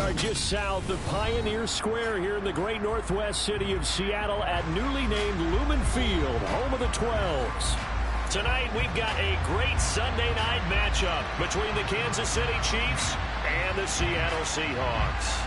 are just south of Pioneer Square here in the great northwest city of Seattle at newly named Lumen Field, home of the 12s. Tonight, we've got a great Sunday night matchup between the Kansas City Chiefs and the Seattle Seahawks.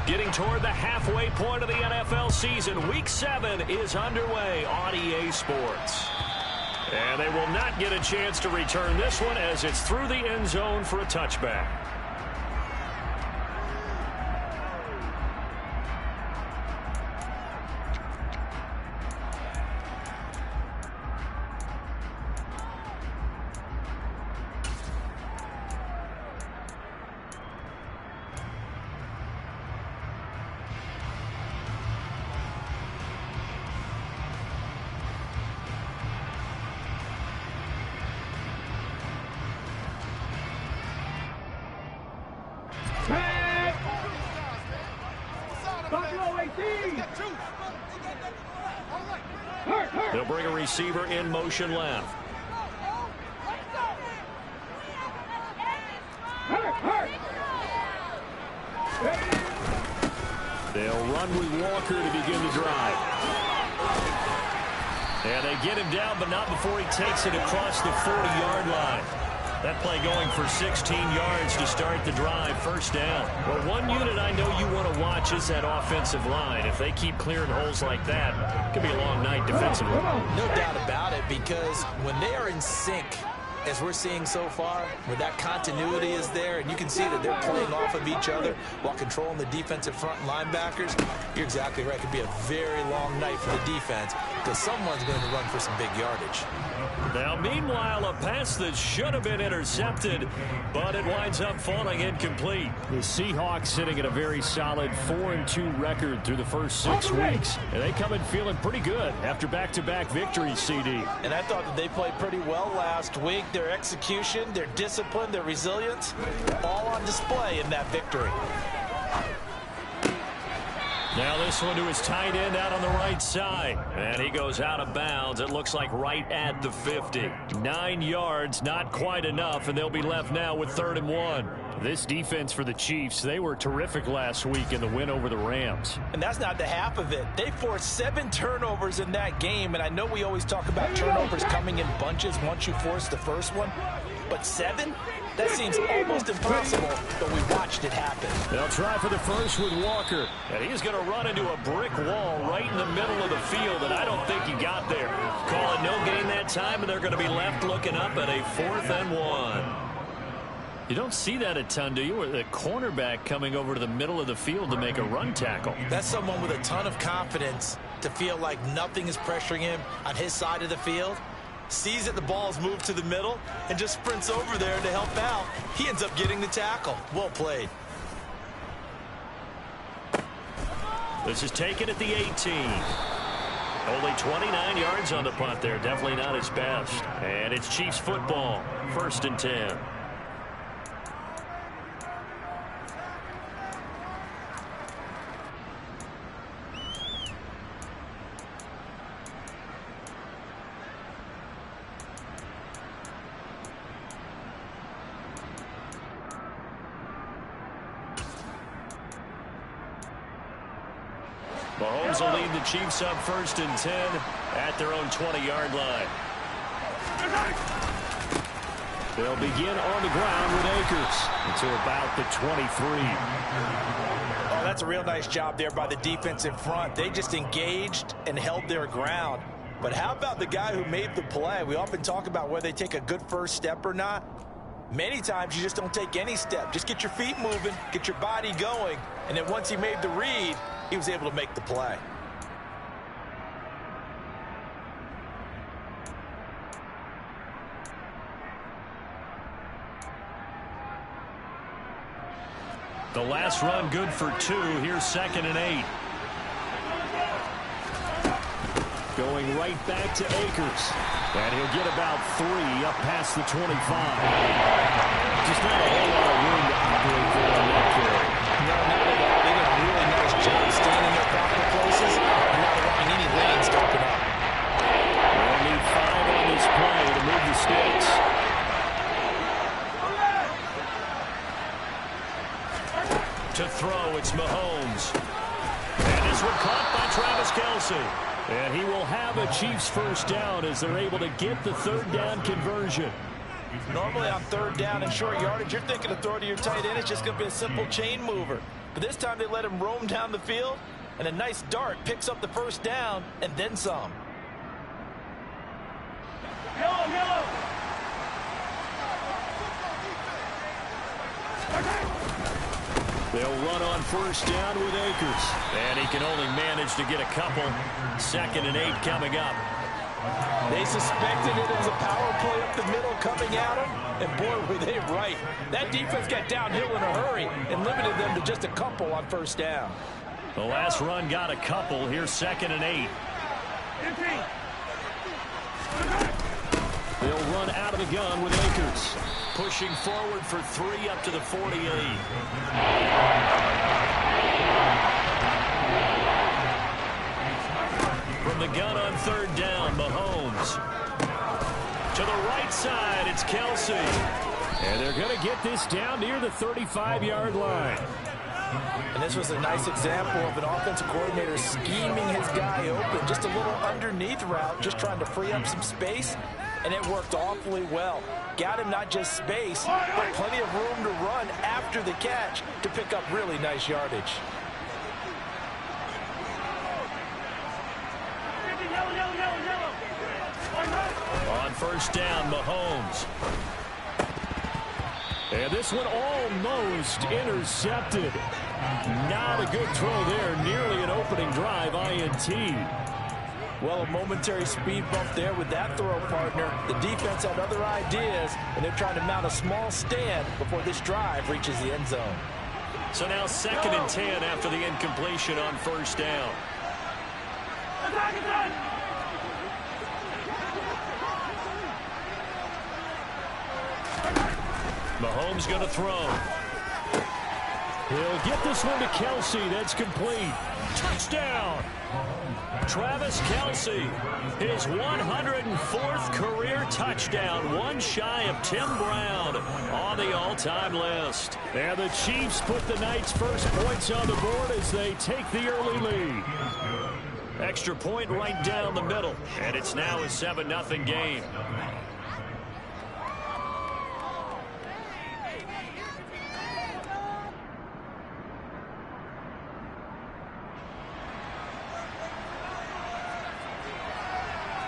Getting toward the halfway point of the NFL season, Week 7 is underway on EA Sports. And they will not get a chance to return this one as it's through the end zone for a touchback. They'll bring a receiver in motion left. They'll run with Walker to begin the drive. And they get him down, but not before he takes it across the 40-yard line. That play going for 16 yards to start the drive, first down. Well, one unit I know you want to watch is that offensive line. If they keep clearing holes like that, it could be a long night defensively. No doubt about it, because when they are in sync, as we're seeing so far, where that continuity is there, and you can see that they're playing off of each other while controlling the defensive front linebackers, you're exactly right. It could be a very long night for the defense because someone's going to run for some big yardage. Now, meanwhile, a pass that should have been intercepted, but it winds up falling incomplete. The Seahawks sitting at a very solid 4-2 record through the first 6 weeks. And they come in feeling pretty good after back-to-back victories, CD. And I thought that they played pretty well last week. Their execution, their discipline, their resilience, all on display in that victory. Now this one to his tight end out on the right side. And he goes out of bounds. It looks like right at the 50. 9 yards, not quite enough, and they'll be left now with 3rd and 1. This defense for the Chiefs, they were terrific last week in the win over the Rams. And that's not the half of it. They forced 7 turnovers in that game, and I know we always talk about turnovers coming in bunches once you force the first one, but 7? That seems almost impossible, but we watched it happen. They'll try for the first with Walker, and he's going to run into a brick wall right in the middle of the field, and I don't think he got there. Call it no gain that time, and they're going to be left looking up at a 4th and 1. You don't see that a ton, do you? With the cornerback coming over to the middle of the field to make a run tackle. That's someone with a ton of confidence to feel like nothing is pressuring him on his side of the field. Sees that the ball's moved to the middle and just sprints over there to help out. He ends up getting the tackle. Well played. This is taken at the 18. Only 29 yards on the punt there. Definitely not his best. And it's Chiefs football. 1st and 10. Mahomes will lead the Chiefs up 1st and 10 at their own 20-yard line. They'll begin on the ground with Akers until about the 23. Oh, that's a real nice job there by the defense in front. They just engaged and held their ground. But how about the guy who made the play? We often talk about whether they take a good first step or not. Many times you just don't take any step. Just get your feet moving, get your body going, and then once he made the read, he was able to make the play. The last run good for 2. Here's 2nd and 8. Going right back to Akers. And he'll get about 3 up past the 25. Just not a whole lot of room to operate there on that carry. No, not at all. They did a really nice job staying in their proper places and not allowing any lanes to open up. They'll need 5 on this play to move the sticks. To throw, it's Mahomes. And this one caught by Travis Kelce. And he will have a Chiefs first down as they're able to get the 3rd down conversion. Normally on 3rd down and short yardage, you're thinking of throw to your tight end. It's just going to be a simple chain mover. But this time they let him roam down the field, and a nice dart picks up the first down and then some. Yellow. They'll run on first down with Akers. And he can only manage to get a couple. 2nd and 8 coming up. They suspected it was a power play up the middle coming at him. And boy, were they right. That defense got downhill in a hurry and limited them to just a couple on first down. The last run got a couple. Here's 2nd and 8. They'll run out of the gun with Akers. Pushing forward for 3 up to the 48. From the gun on 3rd down, Mahomes. To the right side, it's Kelce. And they're going to get this down near the 35-yard line. And this was a nice example of an offensive coordinator scheming his guy open. Just a little underneath route, just trying to free up some space. And it worked awfully well. Got him not just space, but plenty of room to run after the catch to pick up really nice yardage. On first down, Mahomes. And this one almost intercepted. Not a good throw there. Nearly an opening drive, INT. Well, a momentary speed bump there with that throw, partner. The defense had other ideas, and they're trying to mount a small stand before this drive reaches the end zone. So now 2nd and 10 after the incompletion on first down. Mahomes going to throw. He'll get this one to Kelce. That's complete. Touchdown. Travis Kelce, his 104th career touchdown, one shy of Tim Brown on the all-time list. And the Chiefs put the Knights' first points on the board as they take the early lead. Extra point right down the middle, and it's now a 7-0 game.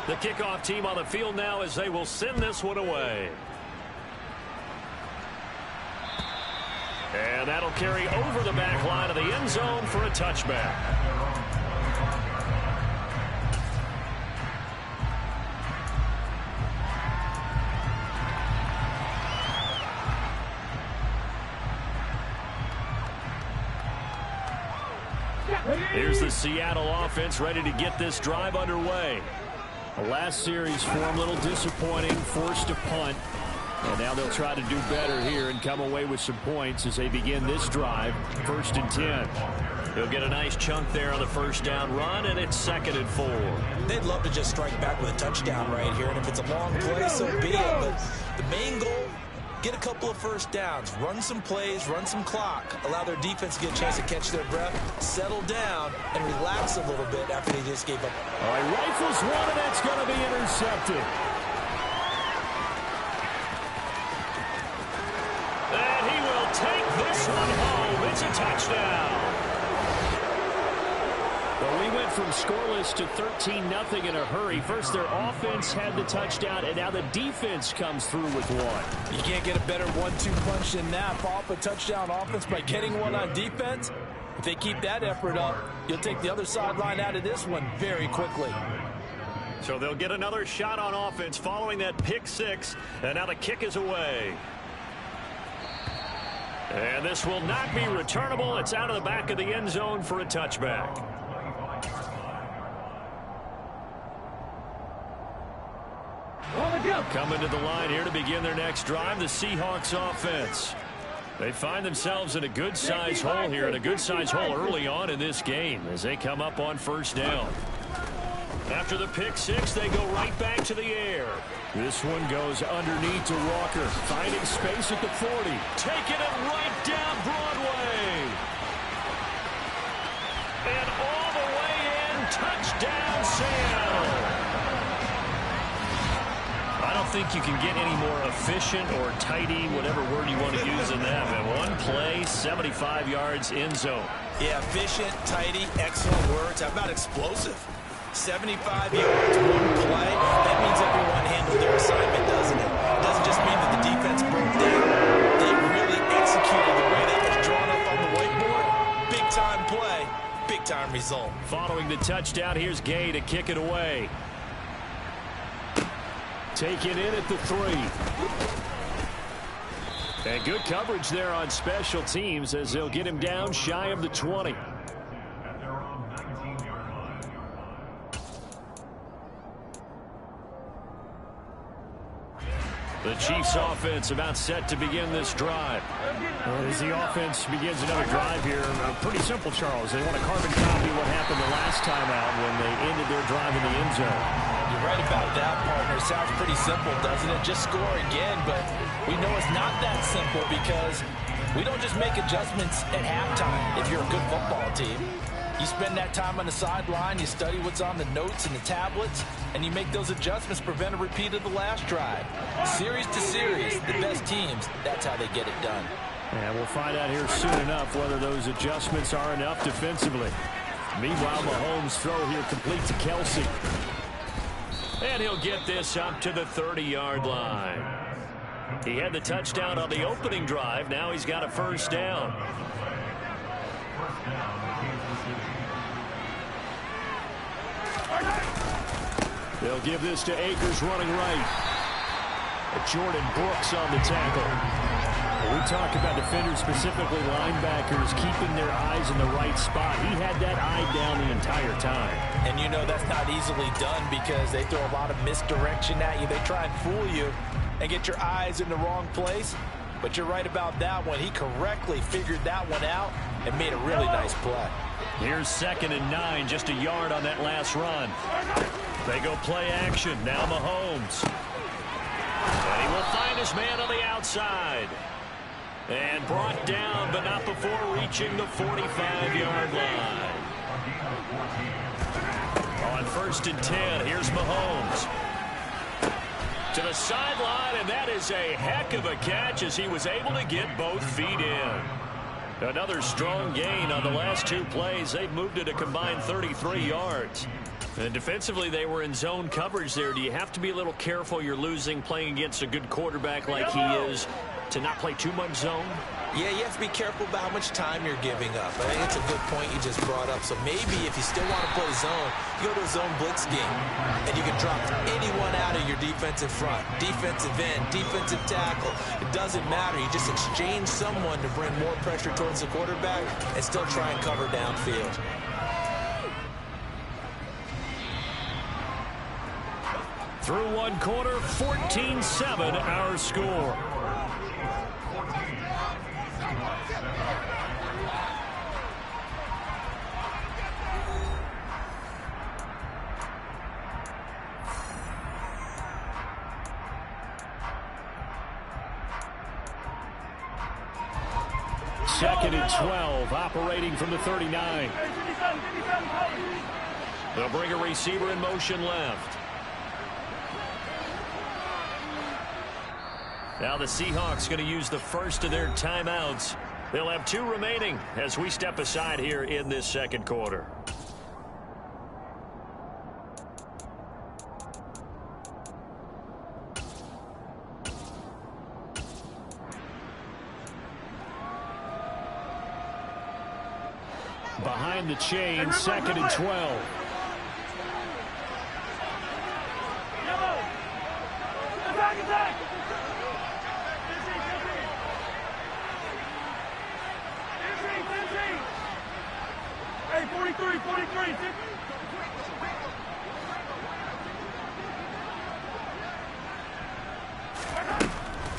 The kickoff team on the field now as they will send this one away. And that'll carry over the back line of the end zone for a touchback. Here's the Seattle offense ready to get this drive underway. The last series for them a little disappointing, forced a punt. And now they'll try to do better here and come away with some points as they begin this drive. 1st and 10. He'll get a nice chunk there on the first down run, and it's 2nd and 4. They'd love to just strike back with a touchdown right here, and if it's a long play, so be it. But the main goal, get a couple of first downs, run some plays, run some clock, allow their defense to get a chance to catch their breath, settle down, and relax a little bit after they just gave up. All right, rifles one, and that's going to be intercepted. And he will take this one home. It's a touchdown. Well, we went from scoreless to 13-0 in a hurry. First, their offense had the touchdown, and now the defense comes through with one. You can't get a better 1-2 punch than that. Pop a touchdown offense by getting one on defense. If they keep that effort up, you'll take the other sideline out of this one very quickly. So they'll get another shot on offense following that pick six, and now the kick is away. And this will not be returnable. It's out of the back of the end zone for a touchback. Coming to the line here to begin their next drive, the Seahawks offense. They find themselves in a good-sized hole here, and a good-sized hole early on in this game as they come up on first down. After the pick six, they go right back to the air. This one goes underneath to Walker, finding space at the 40. Taking it right down Broadway. And all the way in, touchdown Seattle. I don't think you can get any more efficient or tidy, whatever word you want to use in that. And one play, 75 yards in zone. Yeah, efficient, tidy, excellent words. How about explosive? 75 yards, one play. That means everyone handled their assignment, doesn't it? It doesn't just mean that the defense broke down. They really executed the way that was drawn up on the whiteboard. Big-time play, big-time result. Following the touchdown, here's Gay to kick it away. Taken in at the 3. And good coverage there on special teams as they'll get him down shy of the 20. The Chiefs offense about set to begin this drive. As the offense begins another drive here, pretty simple, Charles. They want to carbon copy what happened the last time out when they ended their drive in the end zone. You're right about that, partner. Sounds pretty simple, doesn't it? Just score again, but we know it's not that simple because we don't just make adjustments at halftime if you're a good football team. You spend that time on the sideline, you study what's on the notes and the tablets, and you make those adjustments, prevent a repeat of the last drive. Series to series, the best teams, that's how they get it done. And we'll find out here soon enough whether those adjustments are enough defensively. Meanwhile, Mahomes' throw here complete to Kelsey. And he'll get this up to the 30-yard line. He had the touchdown on the opening drive. Now he's got a first down. They'll give this to Akers running right. Jordan Brooks on the tackle. We talk about defenders, specifically linebackers, keeping their eyes in the right spot. He had that eye down the entire time. And you know that's not easily done because they throw a lot of misdirection at you. They try and fool you and get your eyes in the wrong place. But you're right about that one. He correctly figured that one out and made a really nice play. Here's 2nd and 9, just a yard on that last run. They go play action. Now Mahomes. And he will find his man on the outside. And brought down, but not before reaching the 45-yard line. On 1st and 10, here's Mahomes. To the sideline, and that is a heck of a catch as he was able to get both feet in. Another strong gain on the last 2 plays. They've moved it a combined 33 yards. And defensively, they were in zone coverage there. Do you have to be a little careful you're losing playing against a good quarterback like he is to not play too much zone? Yeah, you have to be careful about how much time you're giving up. I think it's a good point you just brought up. So maybe if you still want to play zone, you go to a zone blitz game, and you can drop anyone out of your defensive front, defensive end, defensive tackle. It doesn't matter. You just exchange someone to bring more pressure towards the quarterback and still try and cover downfield. Through 1 quarter, 14-7 our score. Second and 12, operating from the 39. They'll bring a receiver in motion left. Now the Seahawks going to use the first of their timeouts. They'll have 2 remaining as we step aside here in this 2nd quarter. Behind the chain, 2nd and 12.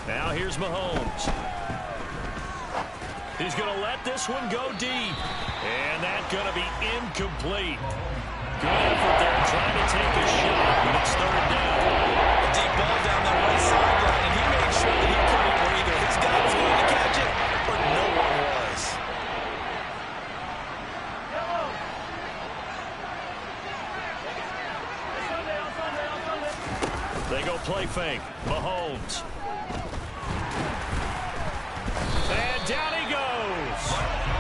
Now here's Mahomes. He's going to let this one go deep. And that's going to be incomplete. Good effort there trying to take a shot, but it's third down. A deep ball down that right sideline, and he made sure that he couldn't, where either his guy was going to catch it or no one was. They go play fake. Mahomes. And down he goes.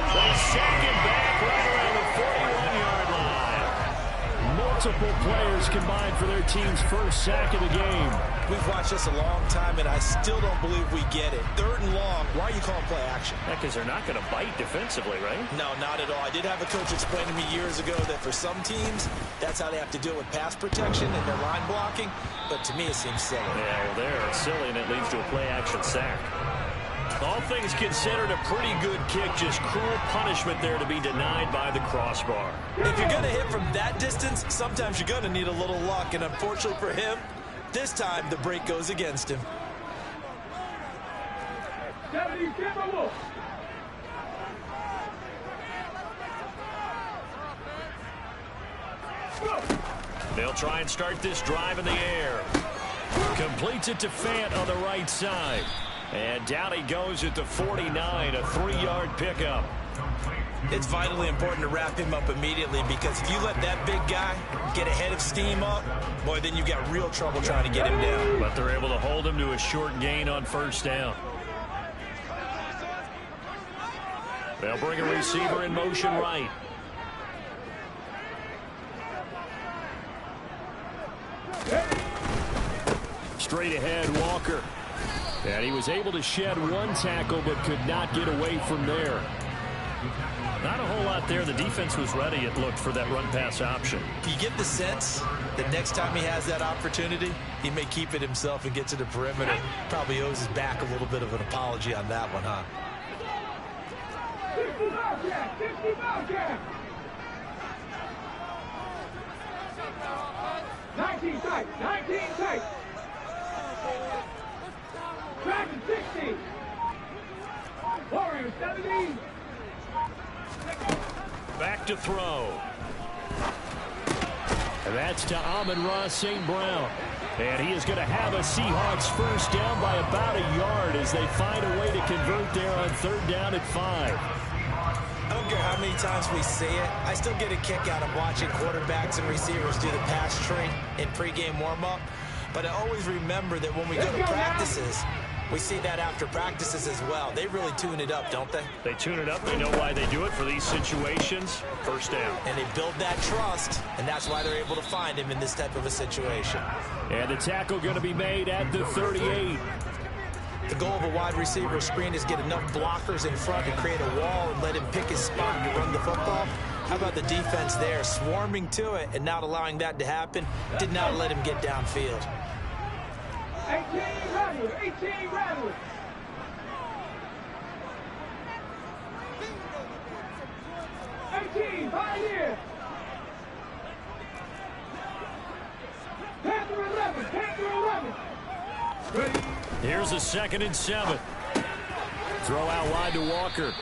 They sack him back right around the 41-yard line. Multiple players combined for their team's first sack of the game. We've watched this a long time, and I still don't believe we get it. Third and long, why are you calling play action? Because they're not going to bite defensively, right? No, not at all. I did have a coach explain to me years ago that for some teams, that's how they have to deal with pass protection and their line blocking. But to me, it seems silly. Yeah, well, they're silly, and it leads to a play action sack. All things considered, a pretty good kick. Just cruel punishment there to be denied by the crossbar. If you're going to hit from that distance, sometimes you're going to need a little luck. And unfortunately for him, this time the break goes against him. They'll try and start this drive in the air. Completes it to Fant on the right side. And down he goes at the 49, a 3-yard pickup. It's vitally important to wrap him up immediately, because if you let that big guy get ahead of steam up, boy, then you've got real trouble trying to get him down. But they're able to hold him to a short gain on first down. They'll bring a receiver in motion right. Straight ahead, Walker. And he was able to shed one tackle, but could not get away from there. Not a whole lot there. The defense was ready, it looked, for that run-pass option. You get the sense that next time he has that opportunity, he may keep it himself and get to the perimeter. Probably owes his back a little bit of an apology on that one, huh? 19 tight, 19 tight. Dragon 60. Warriors 70. Back to throw. And that's to Amon-Ra St. Brown. And he is going to have a Seahawks first down by about a yard as they find a way to convert there on third down at 5. I don't care how many times we see it. I still get a kick out of watching quarterbacks and receivers do the pass tree in pregame warm-up. But I always remember that when we go to practices, we see that after practices as well. They really tune it up, don't they? They tune it up. They know why they do it for these situations. First down. And they build that trust, and that's why they're able to find him in this type of a situation. And the tackle going to be made at the 38. The goal of a wide receiver screen is get enough blockers in front to create a wall and let him pick his spot to run the football. How about the defense there, swarming to it and not allowing that to happen? Did not let him get downfield. 18 Rattlers, 18 Rattlers. Pioneer. Panther 11, Panther 11. Ready. Here's a 2nd and 7. Throw out wide to Walker.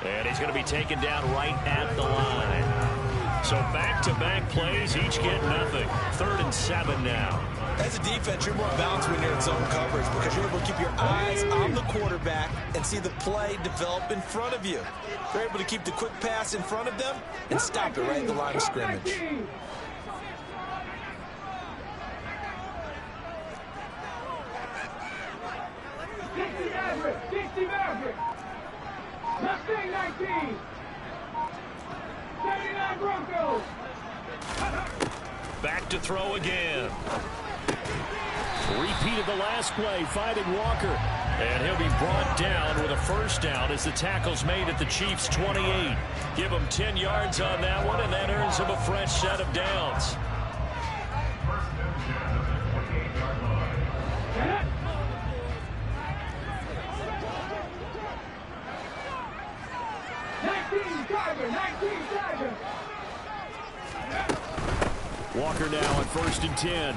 And he's going to be taken down right at the line. So back-to-back plays, each get nothing. 3rd and 7 now. As a defense, you're more balanced when you're in zone coverage because you're able to keep your eyes on the quarterback and see the play develop in front of you. You're able to keep the quick pass in front of them and stop it right at the line of scrimmage. 60 Maverick. Mustang 19. 79 Broncos. Back to throw again. Repeated the last play, finding Walker. And he'll be brought down with a first down as the tackle's made at the Chiefs' 28. Give him 10 yards on that one, and that earns him a fresh set of downs. Walker now on 1st and 10.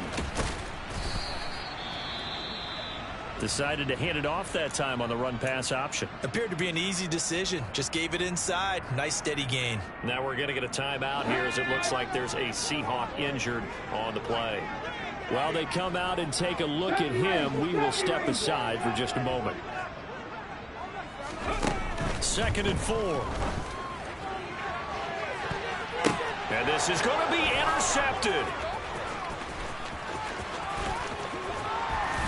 Decided to hand it off that time on the run-pass option. Appeared to be an easy decision. Just gave it inside. Nice steady gain. Now we're going to get a timeout here as it looks like there's a Seahawk injured on the play. While they come out and take a look at him, we will step aside for just a moment. 2nd and 4. And this is going to be intercepted.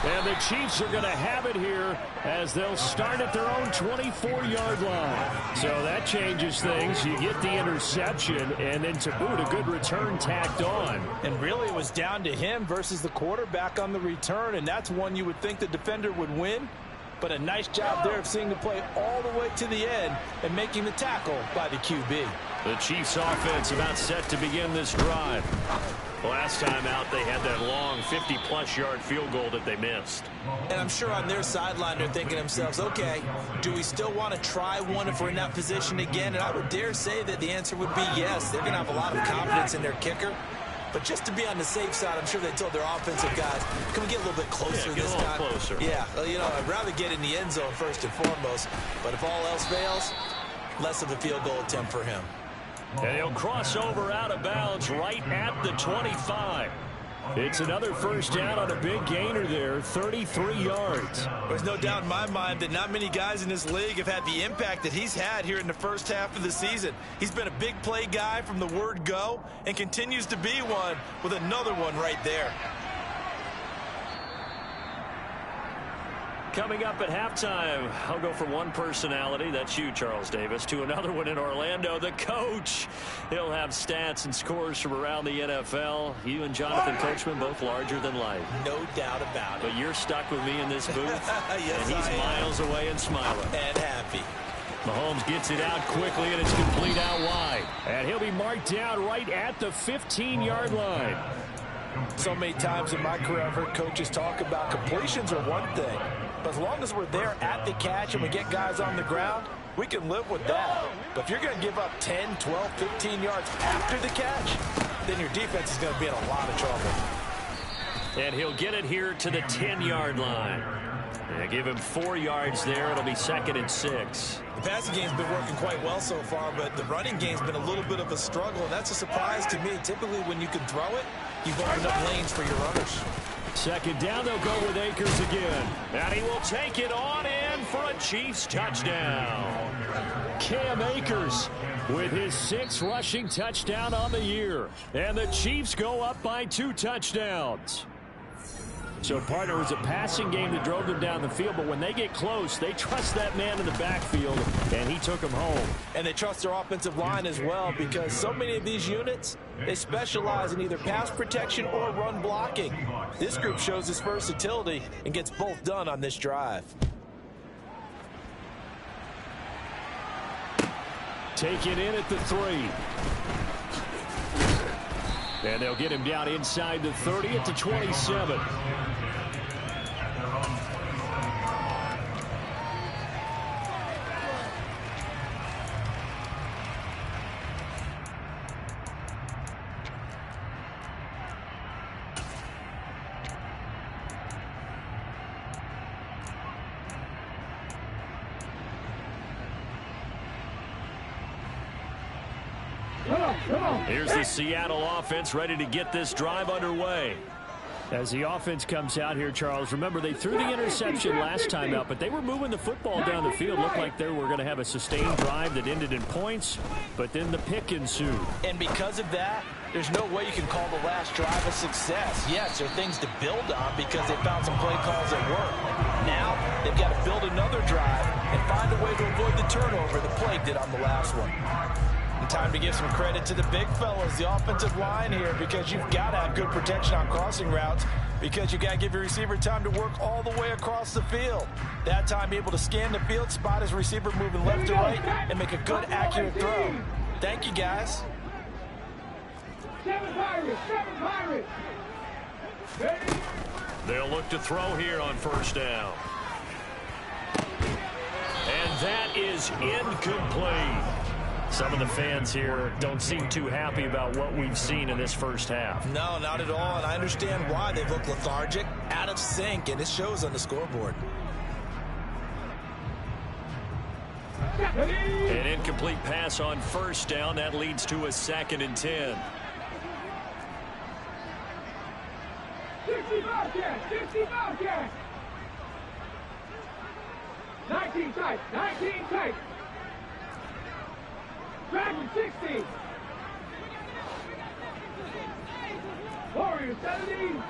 And the Chiefs are going to have it here as they'll start at their own 24-yard line. So that changes things. You get the interception, and then to boot, a good return tacked on. And really, it was down to him versus the quarterback on the return, and that's one you would think the defender would win. But a nice job there of seeing the play all the way to the end and making the tackle by the QB. The Chiefs offense about set to begin this drive. Last time out, they had that long 50-plus yard field goal that they missed. And I'm sure on their sideline, they're thinking to themselves, okay, do we still want to try one if we're in that position again? And I would dare say that the answer would be yes. They're going to have a lot of confidence in their kicker. But just to be on the safe side, I'm sure they told their offensive guys, can we get a little bit closer this time? Closer. Yeah, well, you know, I'd rather get in the end zone first and foremost. But if all else fails, less of a field goal attempt for him. And he'll cross over out of bounds right at the 25. It's another first down on a big gainer there, 33 yards. There's no doubt in my mind that not many guys in this league have had the impact that he's had here in the first half of the season. He's been a big play guy from the word go and continues to be one with another one right there. Coming up at halftime, I'll go from one personality, that's you, Charles Davis, to another one in Orlando, the coach. He'll have stats and scores from around the NFL. You and Jonathan Coachman, both larger than life. No doubt about it. But you're stuck with me in this booth, yes, and he's miles away and smiling. And happy. Mahomes gets it out quickly, and it's complete out wide. And he'll be marked down right at the 15-yard line. So many times in my career, I've heard coaches talk about completions are one thing. But as long as we're there at the catch and we get guys on the ground, we can live with that. But if you're going to give up 10, 12, 15 yards after the catch, then your defense is going to be in a lot of trouble. And he'll get it here to the 10-yard line. They give him 4 yards there. It'll be 2nd and 6. The passing game's been working quite well so far, but the running game's been a little bit of a struggle, and that's a surprise to me. Typically, when you can throw it, you've opened up lanes for your runners. 2nd down, they'll go with Akers again. And he will take it on in for a Chiefs touchdown. Cam Akers with his 6th rushing touchdown on the year. And the Chiefs go up by 2 touchdowns. So, partner, it was a passing game that drove them down the field, but when they get close, they trust that man in the backfield, and he took them home. And they trust their offensive line as well, because so many of these units, they specialize in either pass protection or run blocking. This group shows its versatility and gets both done on this drive. Taken in at the 3. And they'll get him down inside the 30 at the 27. Here's the Seattle offense ready to get this drive underway. As the offense comes out here, Charles, remember they threw the interception last time out, but they were moving the football down the field. Looked like they were going to have a sustained drive that ended in points, but then the pick ensued. And because of that, there's no way you can call the last drive a success. Yes, there are things to build on because they found some play calls that work. Now, they've got to build another drive and find a way to avoid the turnover the play did on the last one. And time to give some credit to the big fellas, the offensive line here, because you've got to have good protection on crossing routes because you got to give your receiver time to work all the way across the field. That time, be able to scan the field, spot his receiver moving left to right, and make a good, accurate throw. Thank you, guys. 7 Pirates, 7 Pirates. Ready? They'll look to throw here on first down. And that is incomplete. Some of the fans here don't seem too happy about what we've seen in this first half. No, not at all, and I understand why. They look lethargic, out of sync, and it shows on the scoreboard. An incomplete pass on first down. That leads to a 2nd and 10. 60 Bobcats, 60 Bobcats. 19 tight, 19 tight. Dragon 60. Warriors 70.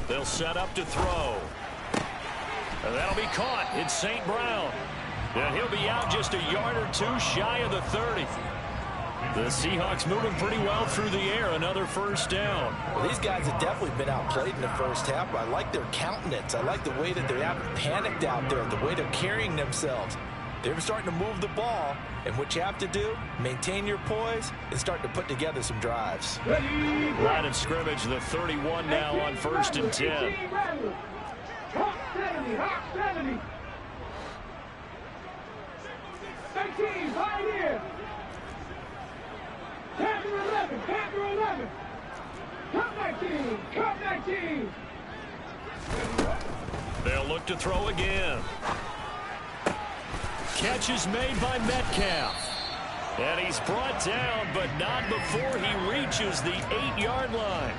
They'll set up to throw. And that'll be caught. It's St. Brown. And he'll be out just a yard or two shy of the 30. The Seahawks moving pretty well through the air. Another first down. Well, these guys have definitely been outplayed in the first half, but I like their countenance. I like the way that they haven't panicked out there, the way they're carrying themselves. They're starting to move the ball, and what you have to do, maintain your poise and start to put together some drives. Line of scrimmage, the 31 now on 1st and 10. Hawk 70, Hawk 70. 19, Pioneer. Panther 11, Panther 11. Cup 19, Cup 19. They'll look to throw again. Catch is made by Metcalf. And he's brought down, but not before he reaches the 8-yard line.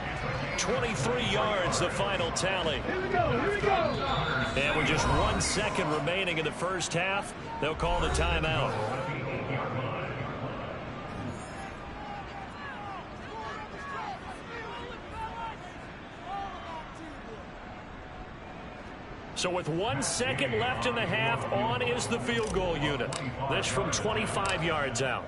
23 yards, the final tally. Here we go, here we go. And with just 1 second remaining in the first half, they'll call the timeout. So with 1 second left in the half, on is the field goal unit. This from 25 yards out.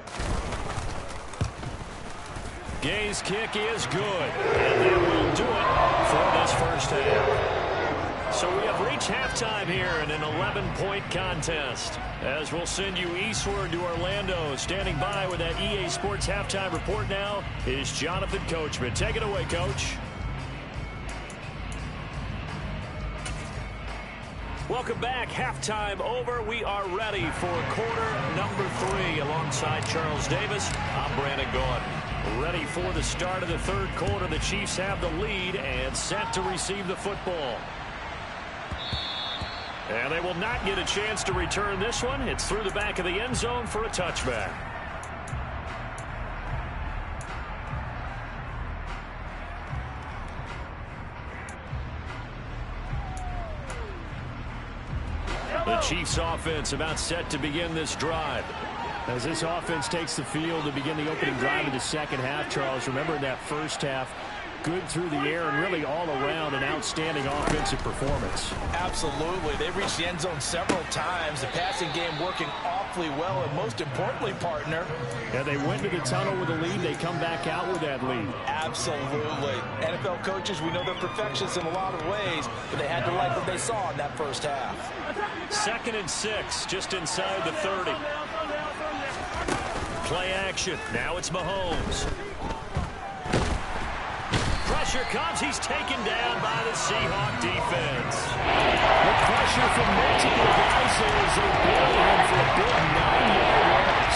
Gay's kick is good, and that will do it for this first half. So we have reached halftime here in an 11-point contest. As we'll send you eastward to Orlando. Standing by with that EA Sports halftime report now is Jonathan Coachman. Take it away, Coach. Welcome back. Halftime over. We are ready for quarter number 3 alongside Charles Davis. I'm Brandon Gordon. Ready for the start of the third quarter. The Chiefs have the lead and set to receive the football. And they will not get a chance to return this one. It's through the back of the end zone for a touchback. The Chiefs offense about set to begin this drive. As this offense takes the field to begin the opening drive of the second half, Charles, remember in that first half, good through the air and really all around an outstanding offensive performance. Absolutely. They reached the end zone several times. The passing game working awfully well, and most importantly, partner. Yeah, they went to the tunnel with a lead. They come back out with that lead. Absolutely. NFL coaches, we know they're perfectionists in a lot of ways, but they had to like what they saw in that first half. 2nd and 6, just inside the 30. Play action. Now it's Mahomes. Pressure comes. He's taken down by the Seahawk defense. The pressure from multiple guys there as they bury him for a big 9-yard loss.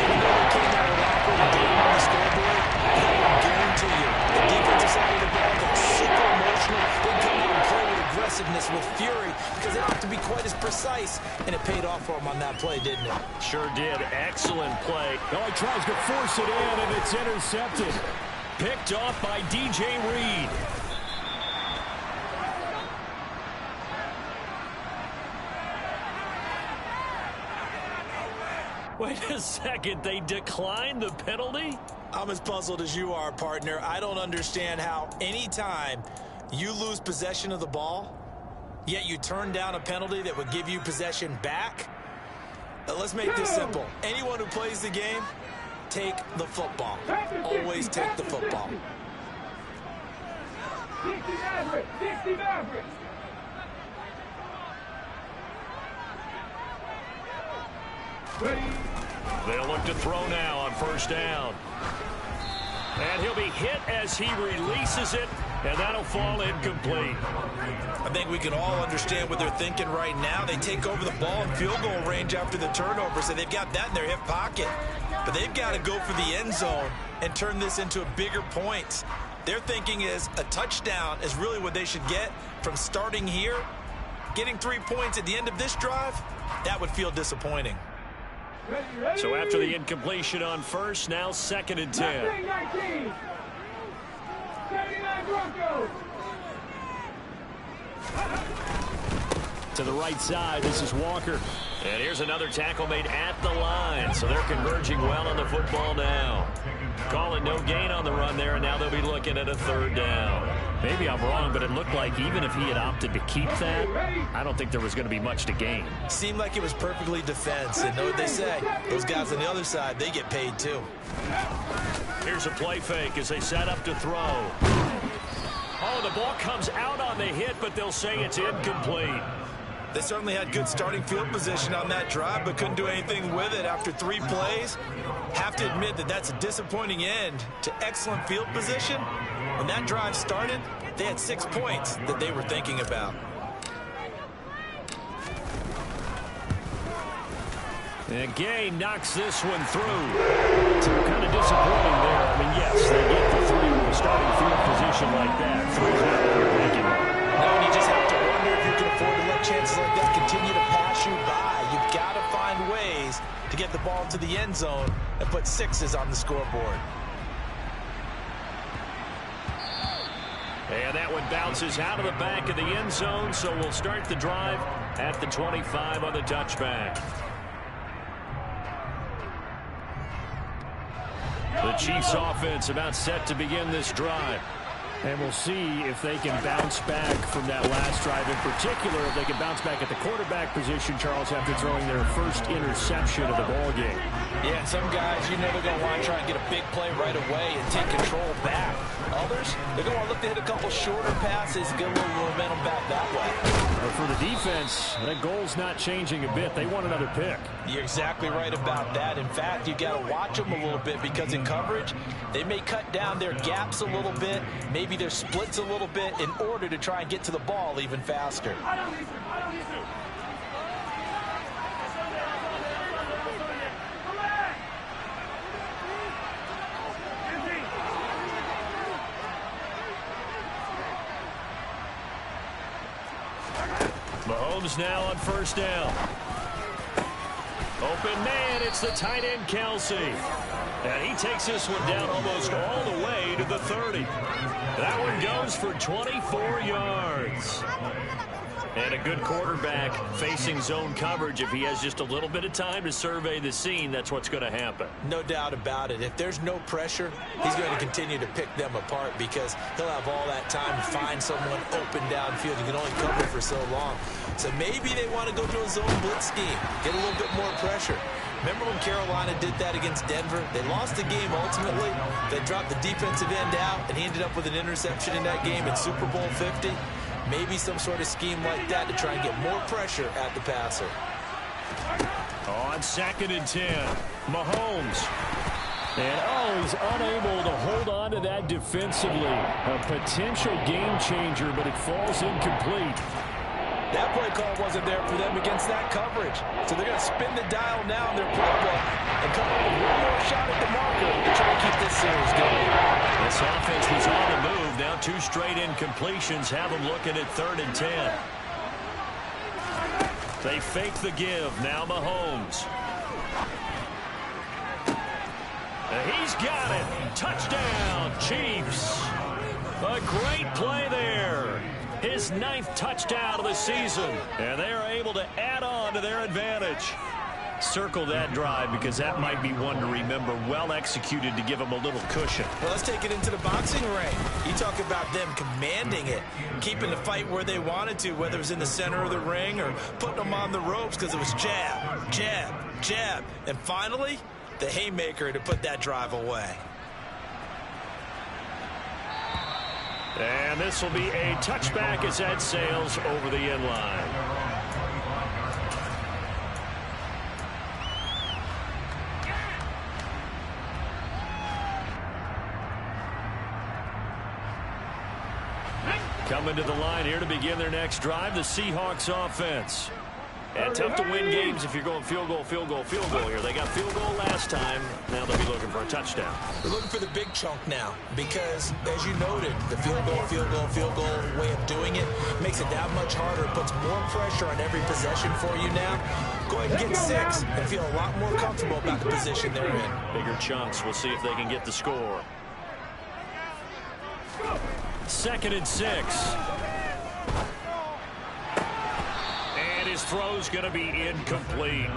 Even though they came out with a game on the scoreboard, I guarantee you, the defensive side of the ball got super emotional. They come out and play with aggressiveness, with fury, because they don't have to be quite as precise, and it paid off for them on that play, didn't it? Sure did. Excellent play. Oh, he tries to force it in, and it's intercepted. Picked off by DJ Reed. Wait a second, they declined the penalty? I'm as puzzled as you are, partner. I don't understand how anytime you lose possession of the ball, yet you turn down a penalty that would give you possession back. Let's make this simple. Anyone who plays the game, take the football. Always take the football. 60 Maverick, 60 Maverick. Ready. They'll look to throw now on first down. And he'll be hit as he releases it And that'll fall incomplete. I think we can all understand what they're thinking right now. They take over the ball in field goal range after the turnover, so they've got that in their hip pocket. But they've got to go for the end zone and turn this into a bigger points. Their thinking is a touchdown is really what they should get from starting here. Getting 3 points at the end of this drive, that would feel disappointing. So after the incompletion on first, now 2nd and 10. 19. 79 Broncos. To the right side, this is Walker. And here's another tackle made at the line. So they're converging well on the football now. Calling no gain on the run there, and now they'll be looking at a 3rd down. Maybe I'm wrong, but it looked like even if he had opted to keep that, I don't think there was going to be much to gain. Seemed like it was perfectly defense. And know what they say, those guys on the other side, they get paid too. Here's a play fake as they set up to throw. Oh, the ball comes out on the hit, but they'll say it's incomplete. They certainly had good starting field position on that drive, but couldn't do anything with it after 3 plays. Have to admit that that's a disappointing end to excellent field position. When that drive started, they had 6 points that they were thinking about. And Gay knocks this one through. So kind of disappointing there. I mean, yes, they get the 3 with a starting field position like that. 3's not what you're thinking of. No, and you just have to wonder if you can afford to let chances like that continue to pass you by. You've got to find ways to get the ball to the end zone and put 6s on the scoreboard. And that one bounces out of the back of the end zone, so we'll start the drive at the 25 on the touchback. The Chiefs offense about set to begin this drive. And we'll see if they can bounce back from that last drive. In particular, if they can bounce back at the quarterback position, Charles, after throwing their first interception of the ball game. Yeah, some guys, you know they're going to want to try and get a big play right away and take control back. Others, they're going to want to look to hit a couple shorter passes and get a little momentum back that way. But for the defense, that goal's not changing a bit. They want another pick. You're exactly right about that. In fact, you got to watch them a little bit because in coverage, they may cut down their gaps a little bit, maybe their splits a little bit in order to try and get to the ball even faster. Mahomes now on 1st down. Open man, it's the tight end Kelsey. And he takes this one down almost all the way to the 30. That one goes for 24 yards. And a good quarterback facing zone coverage. If he has just a little bit of time to survey the scene, that's what's going to happen. No doubt about it. If there's no pressure, he's going to continue to pick them apart because he'll have all that time to find someone open downfield. He can only cover for so long. So maybe they want to go to a zone blitz scheme, get a little bit more pressure. Remember when Carolina did that against Denver? They lost the game ultimately. They dropped the defensive end out, and he ended up with an interception in that game in Super Bowl 50. Maybe some sort of scheme like that to try and get more pressure at the passer. On 2nd and 10, Mahomes. And, he's unable to hold on to that defensively. A potential game changer, but it falls incomplete. That play call wasn't there for them against that coverage. So they're going to spin the dial now in their playbook and come up with one more shot at the marker to try and keep this series going. This offense was on the move. Now 2 straight incompletions have them looking at 3rd and 10. They fake the give. Now Mahomes. He's got it. Touchdown, Chiefs. A great play there. His 9th touchdown of the season. And they are able to add on to their advantage. Circle that drive because that might be one to remember. Well executed to give them a little cushion. Well, let's take it into the boxing ring. You talk about them commanding it, keeping the fight where they wanted to, whether it was in the center of the ring or putting them on the ropes because it was jab, jab, jab. And finally, the haymaker to put that drive away. And this will be a touchback as that sails over the end line. Coming to the line here to begin their next drive, the Seahawks offense. And tough to win games if you're going field goal, field goal, field goal here. They got field goal last time. Now they'll be looking for a touchdown. They're looking for the big chunk now because, as you noted, the field goal, field goal, field goal way of doing it makes it that much harder. It puts more pressure on every possession for you now. Go ahead and get 6 and feel a lot more comfortable about the position they're in. Bigger chunks. We'll see if they can get the score. 2nd and 6. And his throw's going to be incomplete.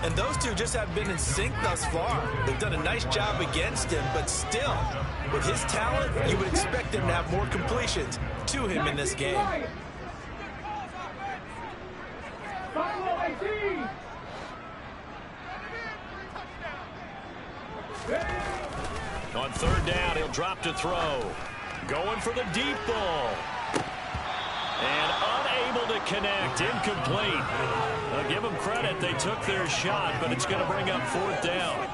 And those two just haven't been in sync thus far. They've done a nice job against him, but still, with his talent, you would expect him to have more completions to him in this game. On 3rd down, he'll drop to throw. Going for the deep ball. And unable to connect. Incomplete. I'll give them credit. They took their shot, but it's going to bring up 4th down.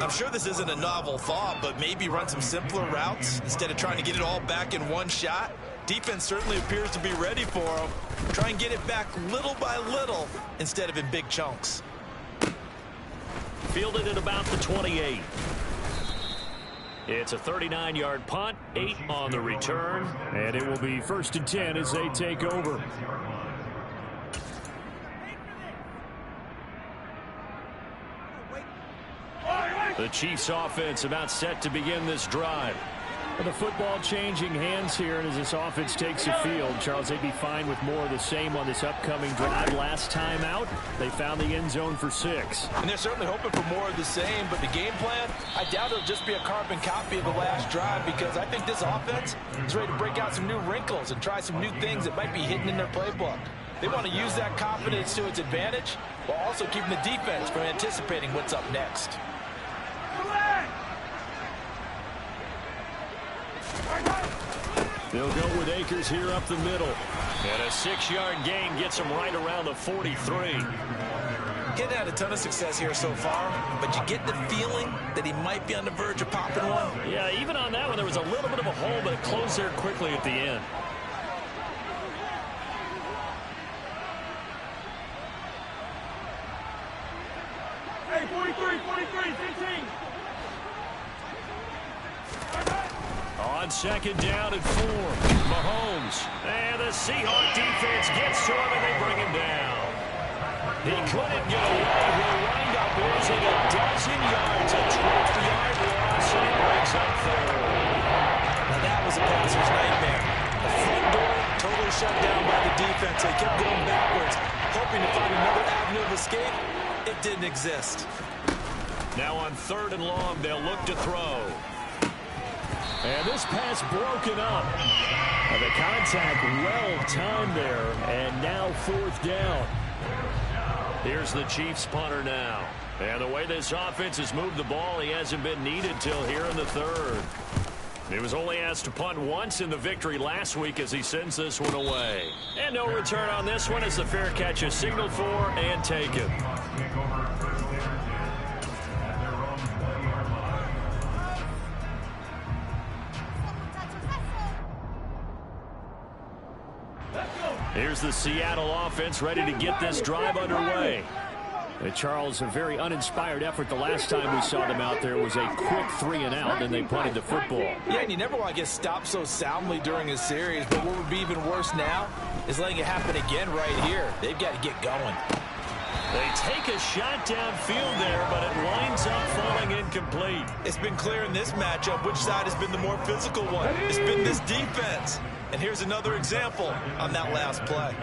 I'm sure this isn't a novel thought, but maybe run some simpler routes instead of trying to get it all back in one shot. Defense certainly appears to be ready for them. Try and get it back little by little instead of in big chunks. Fielded at about the 28. It's a 39-yard punt, 8 on the return, and it will be 1st and 10 as they take over. The Chiefs offense about set to begin this drive. The football changing hands here, and as this offense takes the field, Charles, they'd be fine with more of the same on this upcoming drive. Last time out, they found the end zone for 6. And they're certainly hoping for more of the same, but the game plan, I doubt it'll just be a carbon copy of the last drive because I think this offense is ready to break out some new wrinkles and try some new things that might be hidden in their playbook. They want to use that confidence to its advantage while also keeping the defense from anticipating what's up next. They'll go with Akers here up the middle. And a 6-yard gain gets him right around the 43. He's had a ton of success here so far, but you get the feeling that he might be on the verge of popping one. Yeah, even on that one, there was a little bit of a hole, but it closed there quickly at the end. Hey, 43, 15. On 2nd down and 4, Mahomes. And the Seahawks defense gets to him, and they bring him down. He couldn't get away. He'll wind up losing a dozen yards, a 12-yard loss, and he breaks up 3rd. Now that was a passer's nightmare. The front door totally shut down by the defense. They kept going backwards, hoping to find another avenue of escape. It didn't exist. Now on 3rd and long, they'll look to throw. And this pass broken up. And the contact well timed there. And now 4th down. Here's the Chiefs punter now. And the way this offense has moved the ball, he hasn't been needed till here in the 3rd. He was only asked to punt once in the victory last week as he sends this one away. And no return on this one as the fair catch is signaled for and taken. Here's the Seattle offense ready to get this drive underway. Charles, a very uninspired effort. The last time we saw them out there was a quick 3-and-out, and they punted the football. Yeah, and you never want to get stopped so soundly during a series, but what would be even worse now is letting it happen again right here. They've got to get going. They take a shot downfield there, but it winds up falling incomplete. It's been clear in this matchup which side has been the more physical one. It's been this defense. And here's another example on that last play.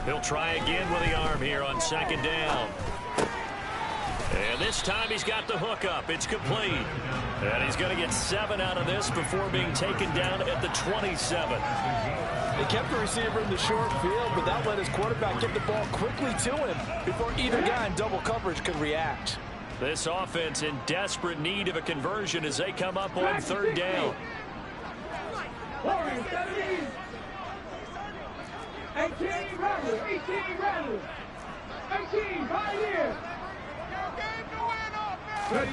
He'll try again with the arm here on 2nd down. And this time he's got the hook up. It's complete. And he's going to get 7 out of this before being taken down at the 27. They kept the receiver in the short field, but that let his quarterback get the ball quickly to him before either guy in double coverage could react. This offense in desperate need of a conversion as they come up on 3rd down. 18 Rebels, 18 right here. Ready.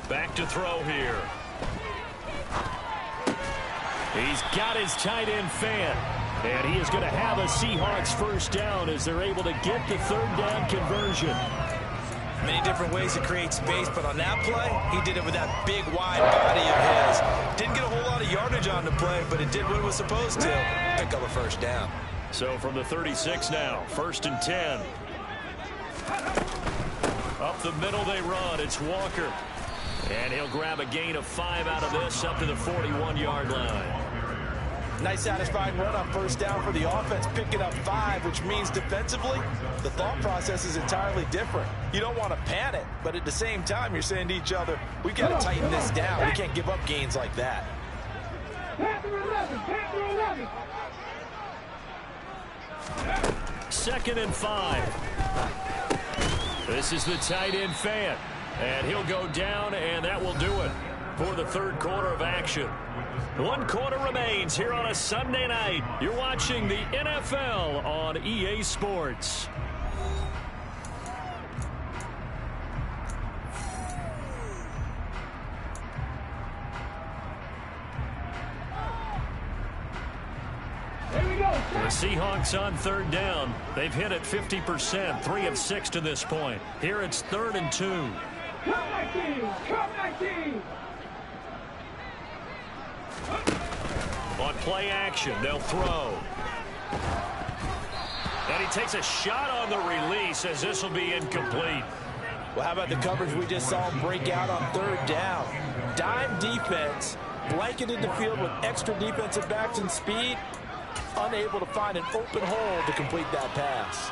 Back to throw here. He's got his tight end fan. And he is going to have a Seahawks first down as they're able to get the third down conversion. Many different ways to create space, but on that play, he did it with that big, wide body of his. Didn't get a whole lot of yardage on the play, but it did what it was supposed to. Pick up a first down. So from the 36 now, 1st and 10. Up the middle they run. It's Walker. And he'll grab a gain of 5 out of this up to the 41-yard line. Nice satisfying run on first down for the offense, picking up 5, which means defensively, the thought process is entirely different. You don't want to panic, but at the same time, you're saying to each other, we've got to tighten this down. We can't give up gains like that. Panther 11, Panther 11. 2nd and 5. This is the tight end fan. And he'll go down, and that will do it for the third quarter of action. 1 quarter remains here on a Sunday night. You're watching the NFL on EA Sports. The Seahawks on third down. They've hit it 50%, 3 of 6 to this point. Here it's 3rd and 2. Come 19, come 19. On play action, they'll throw. And he takes a shot on the release as this will be incomplete. Well, how about the coverage we just saw him break out on third down? Dime defense, blanketed the field with extra defensive backs and speed, unable to find an open hole to complete that pass.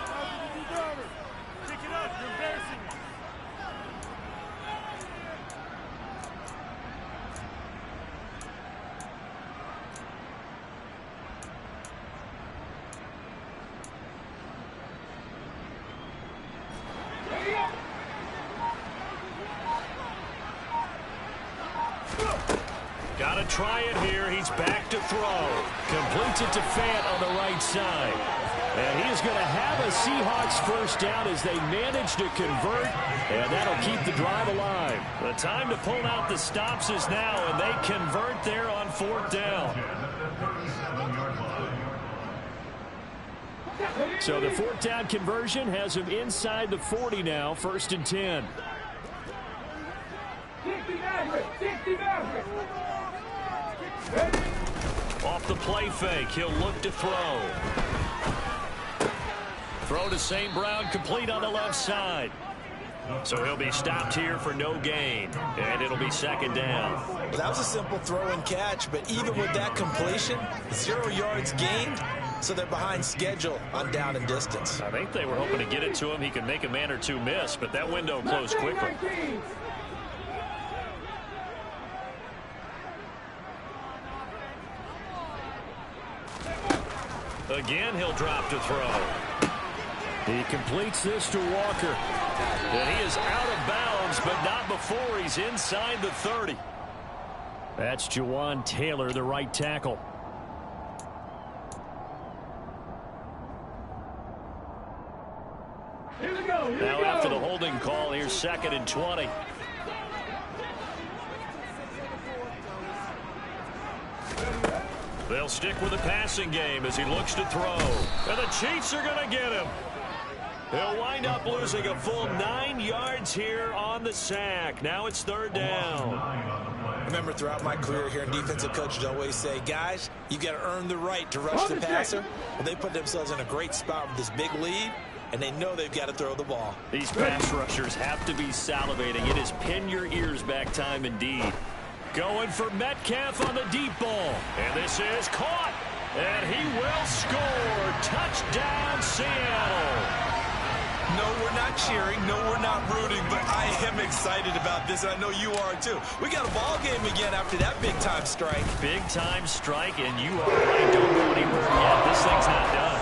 Got to try it here. He's back to throw. Completes it to Fant on the right side. And he is going to have a Seahawks first down as they manage to convert. And that'll keep the drive alive. The time to pull out the stops is now, and they convert there on 4th down. So the 4th down conversion has him inside the 40 now, 1st and 10. 60 Maverick, 60 Maverick. Off the play fake, he'll look to throw. Throw to St. Brown, complete on the left side. So he'll be stopped here for no gain, and it'll be 2nd down. Well, that was a simple throw and catch, but even with that completion, 0 yards gained, so they're behind schedule on down and distance. I think they were hoping to get it to him. He could make a man or two miss, but that window closed quickly. Again, he'll drop to throw. He completes this to Walker. And he is out of bounds, but not before he's inside the 30. That's Jawan Taylor, the right tackle. Now after the holding call, here's 2nd and 20. They'll stick with the passing game as he looks to throw. And the Chiefs are going to get him. He'll wind up losing a full 9 yards here on the sack. Now it's 3rd down. I remember throughout my career here, defensive coaches always say, guys, you got to earn the right to rush the passer. Well, they put themselves in a great spot with this big lead, and they know they've got to throw the ball. These pass rushers have to be salivating. It is pin your ears back time indeed. Going for Metcalf on the deep ball. And this is caught. And he will score. Touchdown, Seattle. No, we're not cheering. No, we're not rooting. But I am excited about this. And I know you are, too. We got a ball game again after that big-time strike. Big-time strike, and you are right. Don't go anywhere yet. This thing's not done.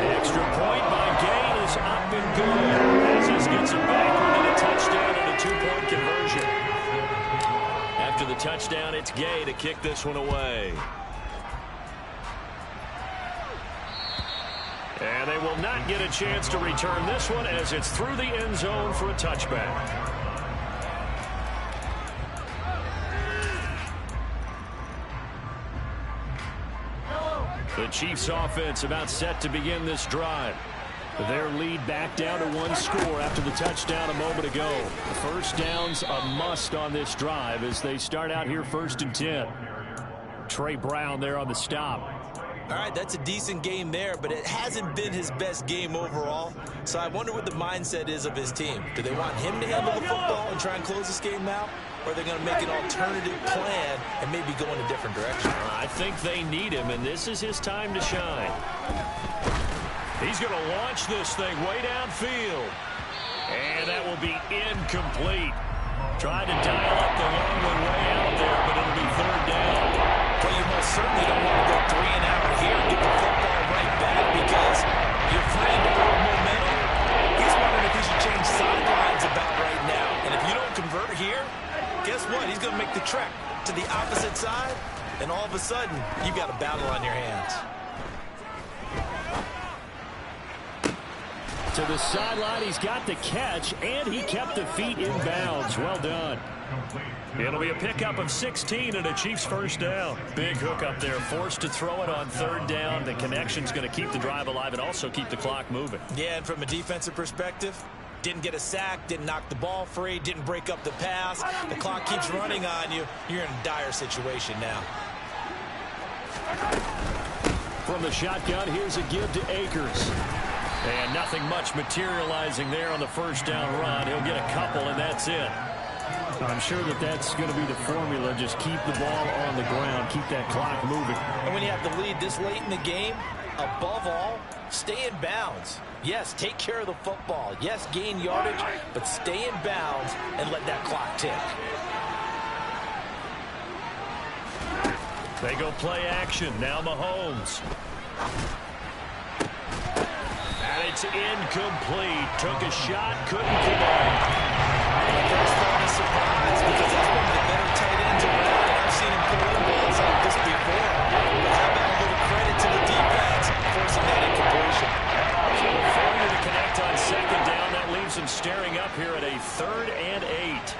The extra point by Gay is up and good. As this gets him back within a touchdown and a 2-point conversion. After the touchdown, it's Gay to kick this one away. And they will not get a chance to return this one as it's through the end zone for a touchback. The Chiefs offense about set to begin this drive. Their lead back down to 1 score after the touchdown a moment ago. The first down's a must on this drive as they start out here 1st and 10. Trey Brown there on the stop. All right, that's a decent game there, but it hasn't been his best game overall. So I wonder what the mindset is of his team. Do they want him to handle the football and try and close this game out? Or are they going to make an alternative plan and maybe go in a different direction? I think they need him, and this is his time to shine. He's going to launch this thing way downfield. And that will be incomplete. Tried to dial up the long one way out there, but it'll be 3rd down. Well, you most certainly don't want to go 3 and out here and get the football right back because your friend with momentum, he's wondering if he should change sidelines about right now. And if you don't convert here, guess what? He's going to make the trek to the opposite side, and all of a sudden, you've got a battle on your hands. To the sideline, he's got the catch, and he kept the feet in bounds. Well done. It'll be a pickup of 16 and a Chiefs 1st down. Big hook up there, forced to throw it on 3rd down. The connection's going to keep the drive alive and also keep the clock moving. Yeah, and from a defensive perspective, didn't get a sack, didn't knock the ball free, didn't break up the pass. The clock keeps running on you. You're in a dire situation now. From the shotgun, here's a give to Akers. And nothing much materializing there on the 1st down run. He'll get a couple, and that's it. I'm sure that that's going to be the formula. Just keep the ball on the ground. Keep that clock moving. And when you have the lead this late in the game, above all, stay in bounds. Yes, take care of the football. Yes, gain yardage, but stay in bounds and let that clock tick. They go play action. Now Mahomes. And it's incomplete. Took a shot, couldn't connect. The first thought is surprise because that's one of the better tight ends around. I've seen him pull in balls like this before. But how about a little credit to the defense forcing that incompletion? So a failure to connect on 2nd down. That leaves him staring up here at a 3rd and 8.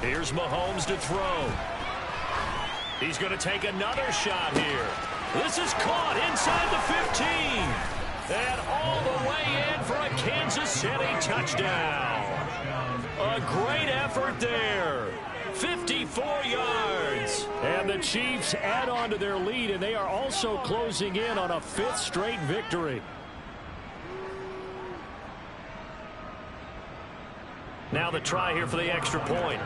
Here's Mahomes to throw. He's going to take another shot here. This is caught inside the 15. And all the way in for a Kansas City touchdown. A great effort there. 54 yards. And the Chiefs add on to their lead, and they are also closing in on a 5th straight victory. Now the try here for the extra point.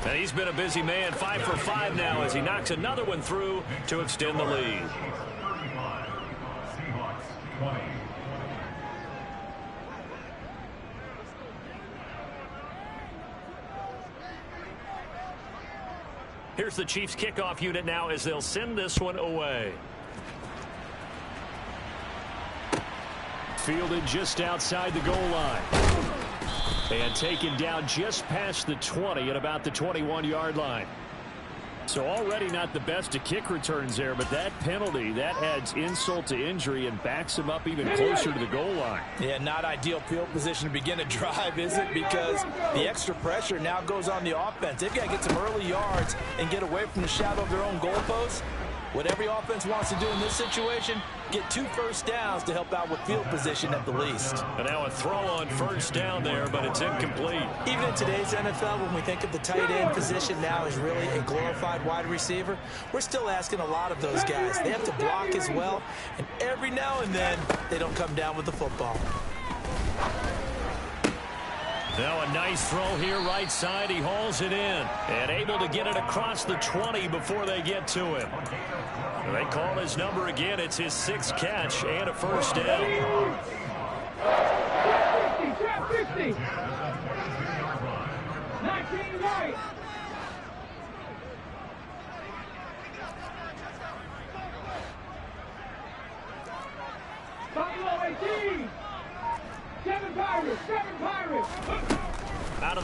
And he's been a busy man, 5 for 5 now as he knocks another one through to extend the lead. Here's the Chiefs kickoff unit now as they'll send this one away. Fielded just outside the goal line. And taken down just past the 20 at about the 21-yard line. So already not the best of kick returns there, but that penalty, that adds insult to injury and backs him up even closer to the goal line. Yeah, not ideal field position to begin a drive, is it? Because the extra pressure now goes on the offense. They've got to get some early yards and get away from the shadow of their own goalposts. What every offense wants to do in this situation, get 2 first downs to help out with field position at the least. And now a throw on 1st down there, but it's incomplete. Even in today's NFL, when we think of the tight end position now as really a glorified wide receiver, we're still asking a lot of those guys. They have to block as well, and every now and then, they don't come down with the football. Now a nice throw here right side. He hauls it in and able to get it across the 20 before they get to him. They call his number again. It's his 6th catch and a 1st down. 50, 19 right. Buffalo 18. 7 Pirates. Out of the